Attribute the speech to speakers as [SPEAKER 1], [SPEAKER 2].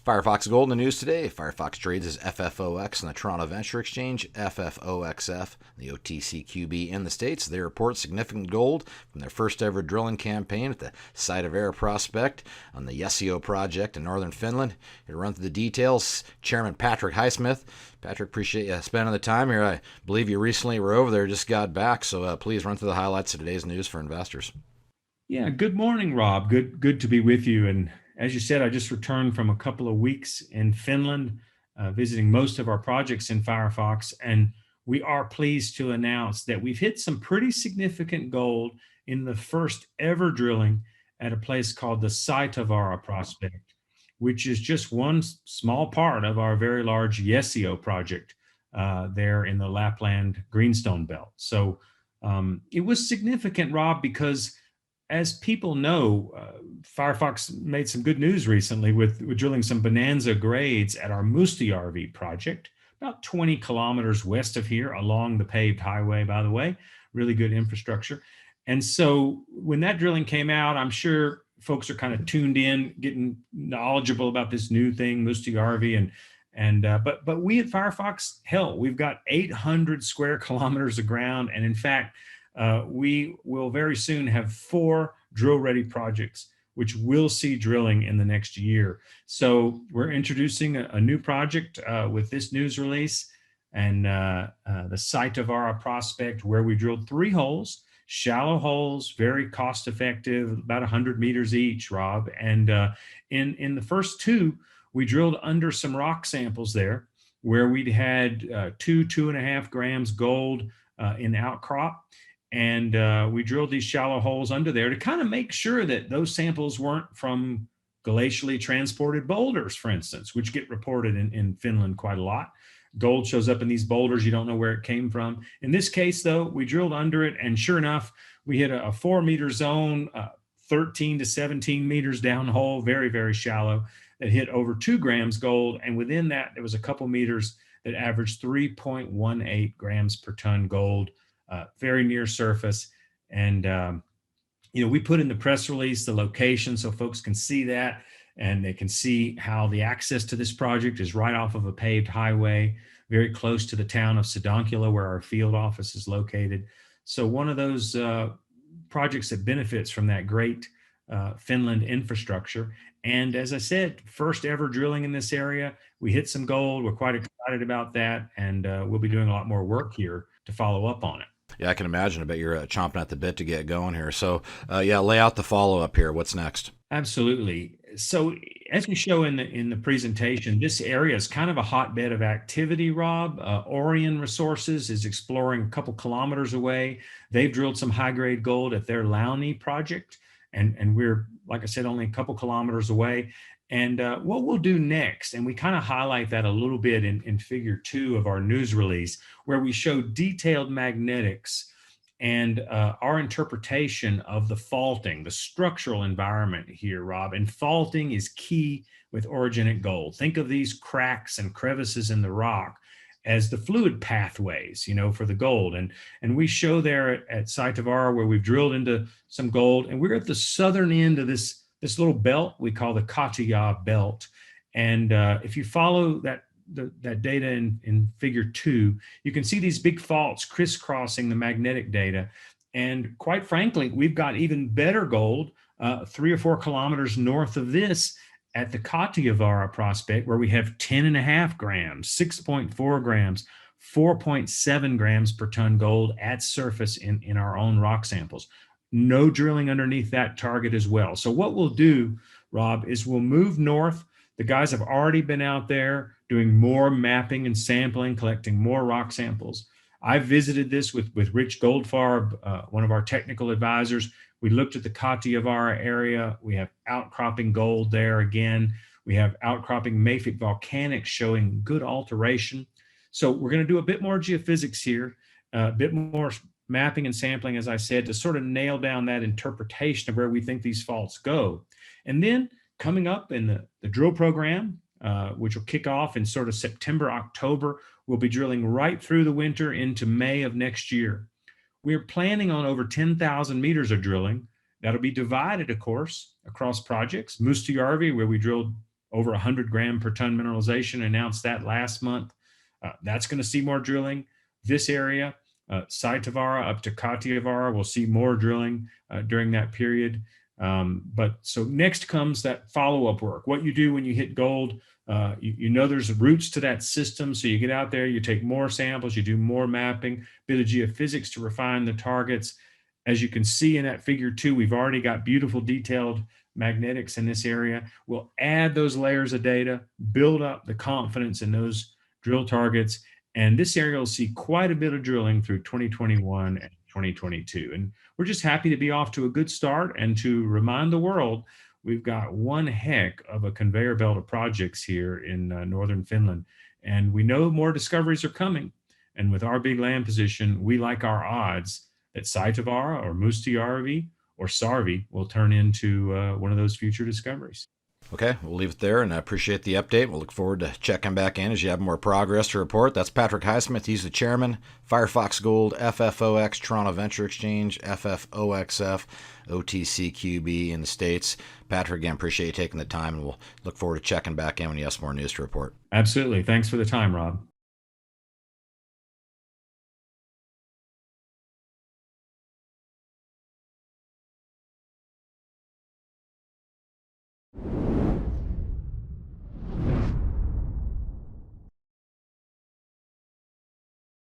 [SPEAKER 1] Firefox Gold in the news today. Firefox trades as FFOX in the Toronto Venture Exchange, FFOXF, the OTCQB in the States. They report significant gold from their first ever drilling campaign at the Saittavaara Prospect on the Jeesiö Project in northern Finland. Here to run through the details, Chairman Patrick Highsmith. Patrick, appreciate you spending the time here. I believe you recently were over there, just got back, so please run through the highlights of today's news for investors.
[SPEAKER 2] Yeah, good morning, Rob. Good to be with you. And as you said, I just returned from a couple of weeks in Finland, visiting most of our projects in Firefox. And we are pleased to announce that we've hit some pretty significant gold in the first ever drilling at a place called the Saittavaara Prospect, which is just one small part of our very large Jeesiö project there in the Lapland greenstone belt. So it was significant, Rob, because as people know, Firefox made some good news recently with drilling some bonanza grades at our Mustajärvi project, about 20 kilometers west of here along the paved highway, by the way, really good infrastructure. And so when that drilling came out, I'm sure folks are kind of tuned in, getting knowledgeable about this new thing, Mustajärvi, but we at Firefox, hell, we've got 800 square kilometers of ground. And in fact, we will very soon have 4 drill-ready projects, which will see drilling in the next year. So we're introducing a new project with this news release, and the Saittavaara Prospect, where we drilled 3 holes, shallow holes, very cost-effective, about 100 meters each, Rob. And in the first 2, we drilled under some rock samples there, where we'd had 2.5 grams gold in outcrop. And we drilled these shallow holes under there to kind of make sure that those samples weren't from glacially transported boulders, for instance, which get reported in Finland quite a lot. Gold shows up in these boulders. You don't know where it came from. In this case, though, we drilled under it, and sure enough, we hit a 4-meter zone, 13 to 17 meters down hole, very, very shallow, that hit over 2 grams gold. And within that, there was a couple meters that averaged 3.18 grams per ton gold. Very near surface. And, we put in the press release the location so folks can see that, and they can see how the access to this project is right off of a paved highway, very close to the town of Sodankylä, where our field office is located. So one of those projects that benefits from that great Finland infrastructure. And as I said, first ever drilling in this area. We hit some gold. We're quite excited about that. And we'll be doing a lot more work here to follow up on it.
[SPEAKER 1] Yeah, I can imagine. I bet you're chomping at the bit to get going here. So, lay out the follow-up here. What's next?
[SPEAKER 2] Absolutely. So, as we show in the presentation, this area is kind of a hotbed of activity, Rob. Orion Resources is exploring a couple kilometers away. They've drilled some high-grade gold at their Launi project, and we're, like I said, only a couple kilometers away. And what we'll do next, and we kind of highlight that a little bit in figure 2 of our news release, where we show detailed magnetics and our interpretation of the faulting, the structural environment here, Rob. And faulting is key with orogenic gold. Think of these cracks and crevices in the rock as the fluid pathways, for the gold. And we show there at Saittavaara, where we've drilled into some gold, and we're at the southern end of this little belt we call the Katja belt. And if you follow that data in figure 2, you can see these big faults crisscrossing the magnetic data. And quite frankly, we've got even better gold 3 or 4 kilometers north of this at the Saittavaara Prospect, where we have 10.5 grams, 6.4 grams, 4.7 grams per ton gold at surface in our own rock samples. No drilling underneath that target as well. So what we'll do, Rob, is we'll move north. The guys have already been out there doing more mapping and sampling, collecting more rock samples. I visited this with Rich Goldfarb, one of our technical advisors. We looked at the Saittavaara area. We have outcropping gold there again. We have outcropping mafic volcanics showing good alteration. So we're going to do a bit more geophysics here, a bit more mapping and sampling, as I said, to sort of nail down that interpretation of where we think these faults go. And then coming up in the drill program, which will kick off in sort of September, October, we'll be drilling right through the winter into May of next year. We're planning on over 10,000 meters of drilling. That'll be divided, of course, across projects. Mustajärvi, where we drilled over 100 gram per ton mineralization, announced that last month. That's going to see more drilling. This area, Saittavaara up to Katiavaara, will see more drilling during that period. But so next comes that follow-up work. What you do when you hit gold, you know there's roots to that system. So you get out there, you take more samples, you do more mapping, bit of geophysics to refine the targets. As you can see in that figure 2, we've already got beautiful detailed magnetics in this area. We'll add those layers of data, build up the confidence in those drill targets. And this area will see quite a bit of drilling through 2021 and 2022. And we're just happy to be off to a good start and to remind the world we've got one heck of a conveyor belt of projects here in northern Finland. And we know more discoveries are coming. And with our big land position, we like our odds that Saittavaara or Mustajärvi or Sarvi will turn into one of those future discoveries.
[SPEAKER 1] Okay, we'll leave it there, and I appreciate the update. We'll look forward to checking back in as you have more progress to report. That's Patrick Highsmith. He's the chairman, Firefox Gold, FFOX, Toronto Venture Exchange, FFOXF, OTCQB in the States. Patrick, again, appreciate you taking the time, and we'll look forward to checking back in when you have some more news to report.
[SPEAKER 2] Absolutely. Thanks for the time, Rob.